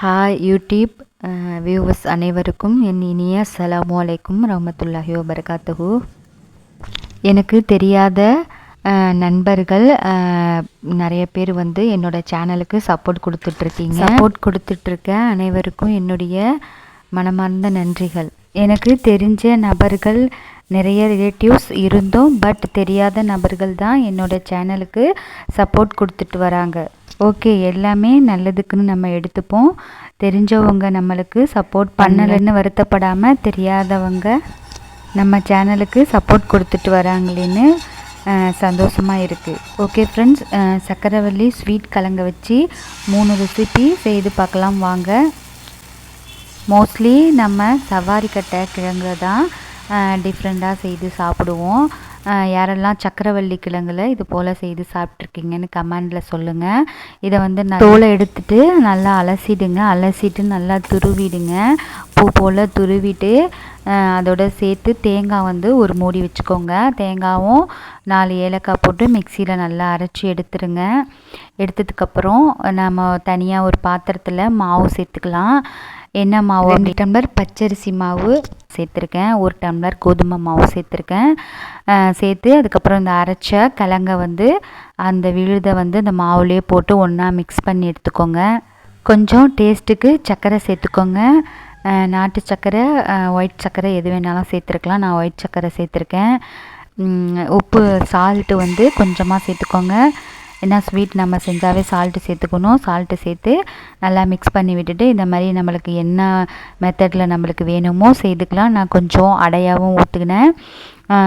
Hi YouTube viewers அனைவருக்கும் என் இனிய அஸ்ஸலாமு அலைக்கும் ரஹ்மத்துல்லாஹி வபரகாத்துஹு. எனக்கு தெரியாத நண்பர்கள் நிறைய பேர் வந்து என்னோடய சேனலுக்கு சப்போர்ட் கொடுத்துட்ருக்க அனைவருக்கும் என்னுடைய மனமார்ந்த நன்றிகள். எனக்கு தெரிஞ்ச நபர்கள் நிறைய ரிலேட்டிவ்ஸ் இருந்தோம், பட் தெரியாத நபர்கள் தான் என்னோடய சேனலுக்கு சப்போர்ட் கொடுத்துட்டு வராங்க. ஓகே, எல்லாமே நல்லதுக்குன்னு நம்ம எடுத்துப்போம். தெரிஞ்சவங்க நம்மளுக்கு சப்போர்ட் பண்ணலைன்னு வருத்தப்படாமல் தெரியாதவங்க நம்ம சேனலுக்கு சப்போர்ட் கொடுத்துட்டு வராங்களேன்னு சந்தோஷமாக இருக்குது. ஓகே ஃப்ரெண்ட்ஸ், சக்கரவள்ளி ஸ்வீட் கலங்க வச்சு 3 ரெசிபி செய்து பார்க்கலாம் வாங்க. மோஸ்ட்லி நம்ம சவாரி கட்டை கிழங்குல தான் டிஃப்ரெண்ட்டாக செய்து சாப்பிடுவோம். யாரெல்லாம் சக்கரவள்ளி கிழங்குல இது போல் செய்து சாப்பிட்ருக்கீங்கன்னு கமெண்டில் சொல்லுங்கள். இதை வந்து தோலை எடுத்துட்டு நல்லா அலசிட்டு நல்லா துருவிடுங்க. பூ போல் துருவிட்டு அதோட சேர்த்து தேங்காய் வந்து ஒரு மூடி வச்சுக்கோங்க. தேங்காயும் 4 ஏலக்காய் போட்டு மிக்சியில் நல்லா அரைச்சி எடுத்துருங்க. எடுத்ததுக்கப்புறம் நம்ம தனியாக ஒரு பாத்திரத்தில் மாவு சேர்த்துக்கலாம். என்ன மாவு? 2 டம்ளர் பச்சரிசி மாவு சேர்த்துருக்கேன், 1 டம்ளர் கோதுமை மாவு சேர்த்துருக்கேன். சேர்த்து அதுக்கப்புறம் இந்த அரைச்ச கிழங்க வந்து அந்த விழுதை வந்து இந்த மாவுலேயே போட்டு ஒன்றா மிக்ஸ் பண்ணி எடுத்துக்கோங்க. கொஞ்சம் டேஸ்ட்டுக்கு சர்க்கரை சேர்த்துக்கோங்க. நாட்டு சர்க்கரை, ஒயிட் சர்க்கரை எது வேணாலும் சேர்த்துருக்கலாம். நான் ஒயிட் சர்க்கரை சேர்த்துருக்கேன். உப்பு சால்ட்டு வந்து கொஞ்சமாக சேர்த்துக்கோங்க. ஏன்னா ஸ்வீட் நம்ம செஞ்சாவே சால்ட்டு சேர்த்துக்கணும். சால்ட்டு சேர்த்து நல்லா மிக்ஸ் பண்ணி விட்டுட்டு இந்த மாதிரி நம்மளுக்கு என்ன மெத்தடில் நம்மளுக்கு வேணுமோ செய்துக்கலாம். நான் கொஞ்சம் அடையாகவும் ஊற்றுக்கினேன்.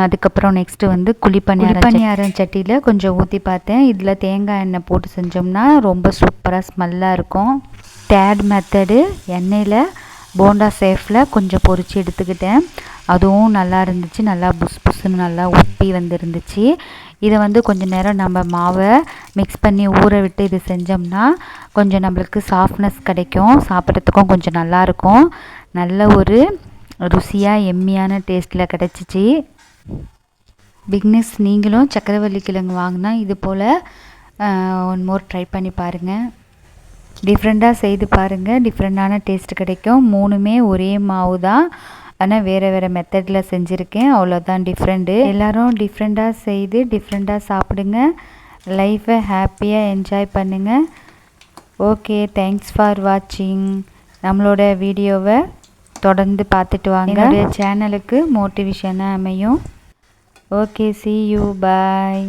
அதுக்கப்புறம் நெக்ஸ்ட்டு வந்து குழிப்பணியாரம் சட்டியில் கொஞ்சம் ஊற்றி பார்த்தேன். இதில் தேங்காய் எண்ணெய் போட்டு செஞ்சோம்னா ரொம்ப சூப்பராக ஸ்மெல்லாக இருக்கும். தேர்ட் மெத்தடு, எண்ணெயில் போண்டா சேஃபில் கொஞ்சம் பொரித்து எடுத்துக்கிட்டேன். அதுவும் நல்லா இருந்துச்சு. நல்லா புஸ்ன்னு நல்லா உப்பி வந்துருந்துச்சு. இதை வந்து கொஞ்சம் நேரம் நம்ம மாவை மிக்ஸ் பண்ணி ஊற விட்டு இது செஞ்சோம்னா கொஞ்சம் நம்மளுக்கு சாஃப்ட்னஸ் கிடைக்கும். சாப்பிட்றதுக்கும் கொஞ்சம் நல்லாயிருக்கும். நல்ல ஒரு ருசியாக எம்மியான டேஸ்ட்டில் கிடச்சிச்சு. பிக்னஸ் நீங்களும் சக்கரவள்ளி கிழங்கு வாங்கினா இது போல் ஒன் மோர் ட்ரை பண்ணி பாருங்கள். டிஃப்ரெண்ட்டாக செய்து பாருங்கள். டிஃப்ரெண்ட்டான டேஸ்ட் கிடைக்கும். 3மே ஒரே மாவு தான், ஆனால் வேறு மெத்தடில் செஞ்சுருக்கேன். அவ்வளோதான் டிஃப்ரெண்ட்டு. எல்லோரும் டிஃப்ரெண்ட்டாக செய்து டிஃப்ரெண்ட்டாக சாப்பிடுங்க. லைஃப்பை ஹாப்பியாக என்ஜாய் பண்ணுங்கள். ஓகே, தேங்க்ஸ் ஃபார் வாட்சிங். நம்மளோட வீடியோவை தொடர்ந்து பார்த்துட்டு வாங்க. என்னுடைய சேனலுக்கு மோட்டிவேஷனாக அமையும். Okay, see you, bye.